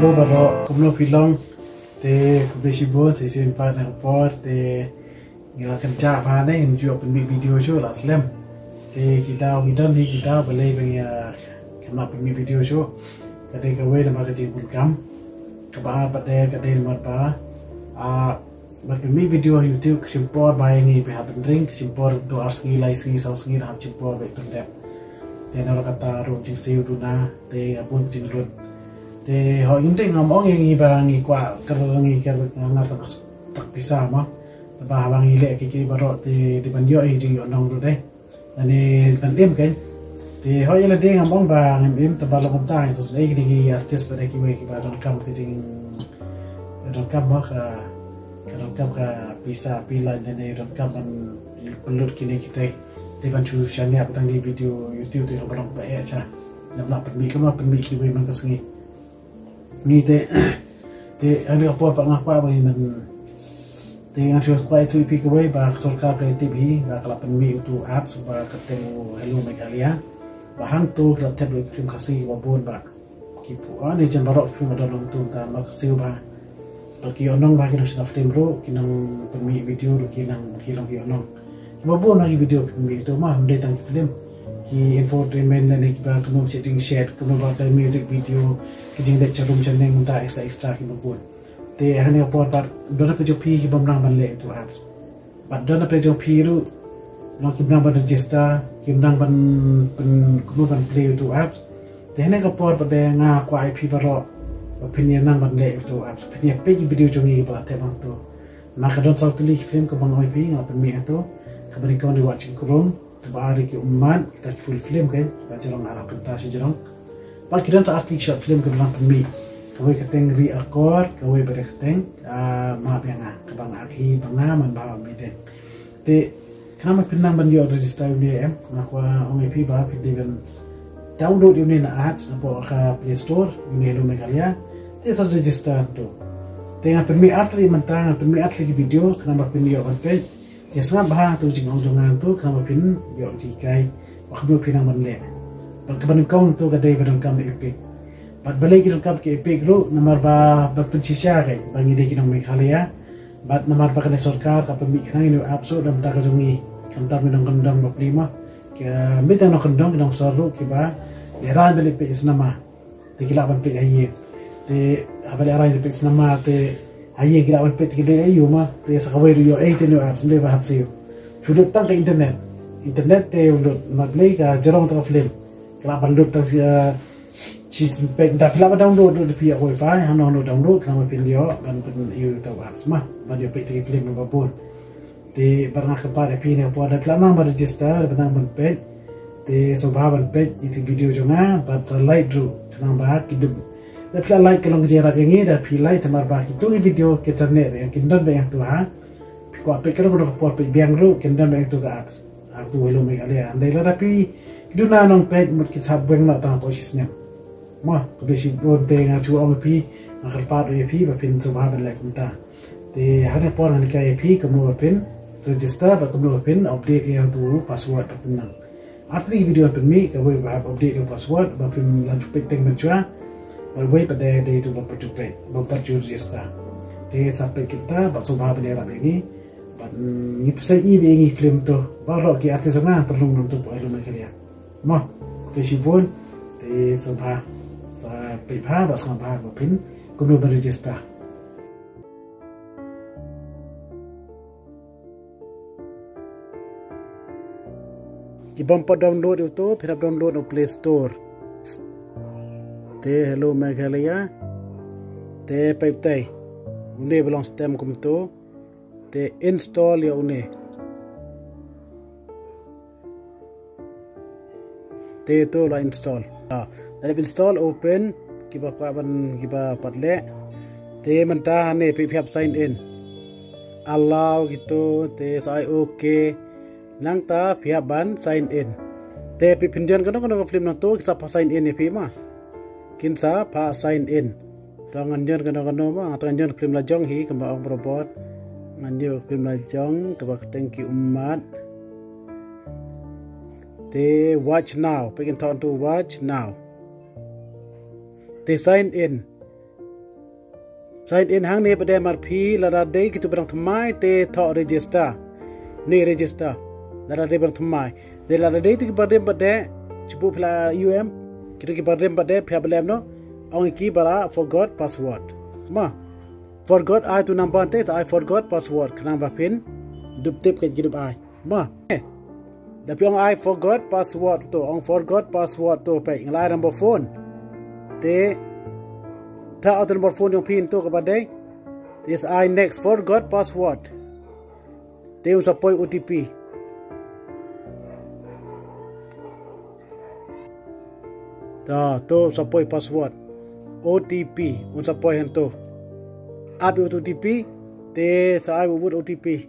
lo baro kumno pilong te kubesibo te sin pa na report te ngira kerja pa ne njuak pen video show la slam te kita ni kita boleh bagi kena pen video show kade ka we na magaji bunkam ka ba pada kade mar pa pen video YouTube simpor bai ngi pe hapen ring simpor do asgi lai sgi sau sgi hap simpor be pendep te na kata ro jing siu du na te apun jing rut te ho inte ngomong ngi ba ngi kwa ngi ka ngat tak bisa ma ba bang ile ki baro te di ban yo ai jing yo nong du de ani ban em kai te ho ile de ngomong ba ngim te ba lo kom tai so ai ki artist ba ki we ki ba don kam ki jing don kam ma ka don kam ka bisa pila de don kam ban pelut kini kita te ban chu shania tang di video YouTube te ba ba ya cha nam la pen mi ki we man ka sngi ni te ani apa pa ngapa ba man te ngasih kuai tu pi kuai ba sorka play TV ba kala pen mi tu apps ba ketemu Hello Meghalaya ba hang tu kala tablet film kasih ba bon ba ki pu ani jan barok film ada long tu ta ma kasih ba ki onong ba ki no sina film ro ki nang pen mi video ro ki nang ki long ki onong ki ba bon lagi video ki mi tu ma hande tang film ki infotainment dan ki ba kenu chatting chat kenu ba ka music video ki jing de charum chaneng ta extra ki ba bon te hani apa par dona pe jo pi ki bam nang ban le tu apps but dona pe jo pi ru no ki nang ban register ki nang ban kenu ban play tu apps te hani ka por pa de nga kwa ip baro opinion nang ban le tu apps opinion pe ki video jo ngi ba te bang tu na ka don sau tili ki film ko bang ip nga pa mi ato ka bari ko ni watching krom tabari ki umman kita ki full film kan kita jarang arah kita si jarang pak kita sa artik short film ke bilang temi kawai Kyrteng ri akor kawai pada Kyrteng maaf yang kabang akhi bangaman bawa miden te kenapa pinang ban yo register ni ngaku ongai pi ba pindigan download ni na apps apa ka Play Store ni Hello Meghalaya te sa register tu te ngapa mi atli mentang mi atli video kenapa pinyo ban pe ya sangat bahang tu jing ong tu kenapa pin yo jikai waktu pinang ban le keban kong tu kadai badan kam epic bat balai ki kam ke epic ru nomor ba pencisya kai bangi de ki nong Meghalaya bat nomor ba kana sarkar ka pemi khna ni apso dam ta ka jongi kam ta minong kondang ba prima ke mitang no kondang nong saru ki ba era beli pe isnama te kila ban pe ayi te abali ara pe isnama te ayi kila ban pe ki de ayu ma te sa kawai ru yo 8 no apps le ba hapsiu chuduk tang ka internet te ulut maglay ka jarong ta film kala bandut tang si pe da kala download do pia wifi hano download kala pin yo ban you taw apps ma ban yo pe te film ba bon te barang ka pa pi ne po da kala ma register ban ban pe te so ba ban pe itu video jo nga bat like dru kala ba ki du da kala like kalong jera ngi da pi like tamar ba ki tu video ke channel yang kindan ba yang tu ha pi ko pe kala ko po pe biang ru kindan ba yang tu ga apps aku Hello Meghalaya andai la tapi duna nong peit mut ki sab beng na ta posisnya ma ko besi bodde nga chu om pi akal pa do pi ba pin subha ben lek mta te hane por han ka pi ko mo pin register ba ko mo pin update yang tu password pa pin after video pin mi ka we ba update your password ba pin la chu pek teng menchwa ba we pa de tu ba tu pek ba pa chu register te sampai kita ba subha ben era ini ni pasal ini bengi film tu baru ki artis sama perlu nonton Hello Meghalaya ma besi pun te subha sa pepa ba sa ba pin kuno ba register ki bumpa download itu phir download no Play Store te Hello Meghalaya te peit une belong stem kum tu te install ya une te to la install dari install open kiba ban kiba padle te menta ne pip sign in allow gitu te sai okay nang ta pihak ban sign in te pipinjan kono film na to sa pa sign in ni ma kinsa pa sign in tangan jan kono ma tangan jan film la jong hi kamba ong robot nganjo film la jong kaba thank you umat te watch now pekin ton to watch now te sign in sign in hang ni pada MRP lara day kita berang thamai te thok register ni register lara day berang thamai de lara day tu pada cipu pla UM kita pada phya belem no ong ki bara forgot password ma forgot I tu number te I forgot password khnang ba pin dup tip ke jidup ai ma tapi ong I forgot password tu ong forgot password tu pe ngalai number phone te ta out number phone yung pin tu kepada this I next forgot password te usapoi OTP ta tu usapoi password OTP usapoi hantu abi OTP te sai ubut OTP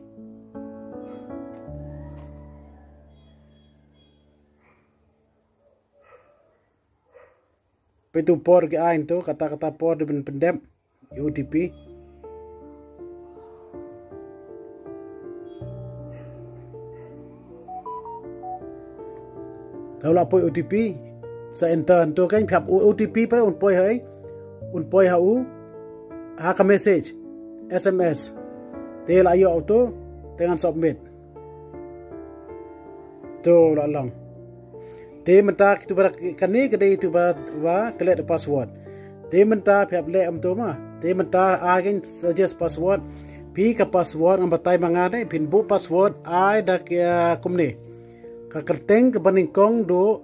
Petu por ke ain tu kata-kata por dengan pendem OTP. Tahu lah poi OTP sa enter tu kan phap OTP pa un poi hai un poi hau ha ka message SMS te la yo auto dengan submit. Tu la long. Te menta kita berak kani kedai itu ba collect the password. Te menta phap le am to ma. Te menta again suggest password. Pi ka password ang batay mga ne pin bu password ai da kya kumne. Ka Kyrteng ke baningkong do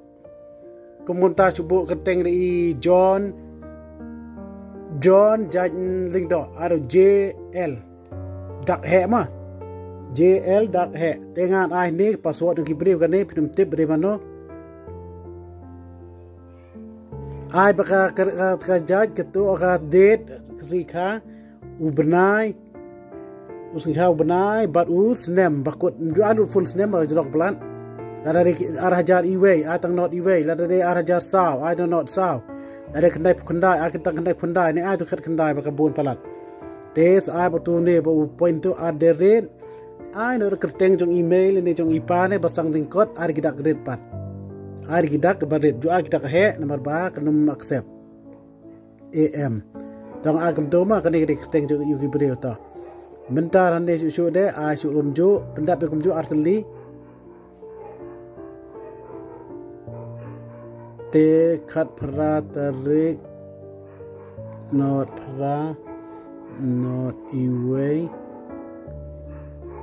kumunta subu Kyrteng di John Lyngdoh aro JL dak he ma. JL dak he. Tengan ai ni password yang kibri kan ni pin tip beri mano. Ai baka kerja ketu aka date Sngikha ubernai Sngikha ubernai but usnem bakut jual full snem jolok plan ada arhajar iwe atang not iwe ada arhajar saw I don't not saw ada kendai akan tak kendai ni tu kat kendai baka bun palat tes ai batu ni ba point tu ada rate ai no Kyrteng jong email ni jong ipa ni basang ringkot ar gidak grade pat Ari kita kebarit jua kita ke nomor ba kenum accept AM tang agam tu ma kani Kyrteng ju yuki beri ta mentar hande su de a su umju pendap kumju arteli te khat phra tarik not phra not iway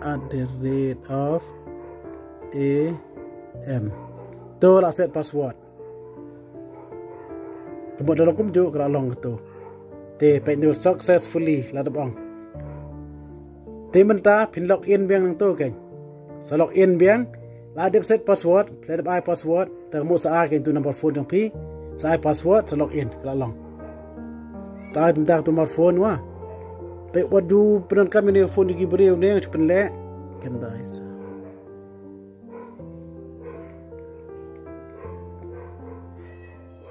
at the rate of AM tu lah set password. Kemudian dalam kumju kerana long tu. Te penyu successfully lah dabang. Te menta pin login biang nang tu kan. Sa login biang lah dia set password, let up I password, termu sa akin tu number phone yang pi, sa I password sa login kerana long. Tai bentar tu number phone wa. Pe wadu penan kami ni phone di beri ni yang cupen le kan guys.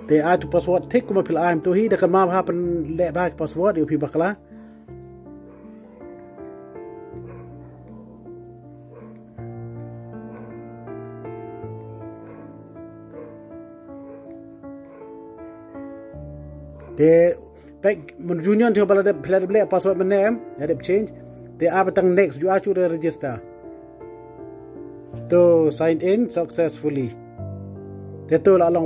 Te tu password tik kuma pil aim tu hi dekat ma ha pen le ba password yu pi bakla te pek mun junior tu bala de le password men name ya de change te a batang next ju a chu register to sign in successfully te tu la long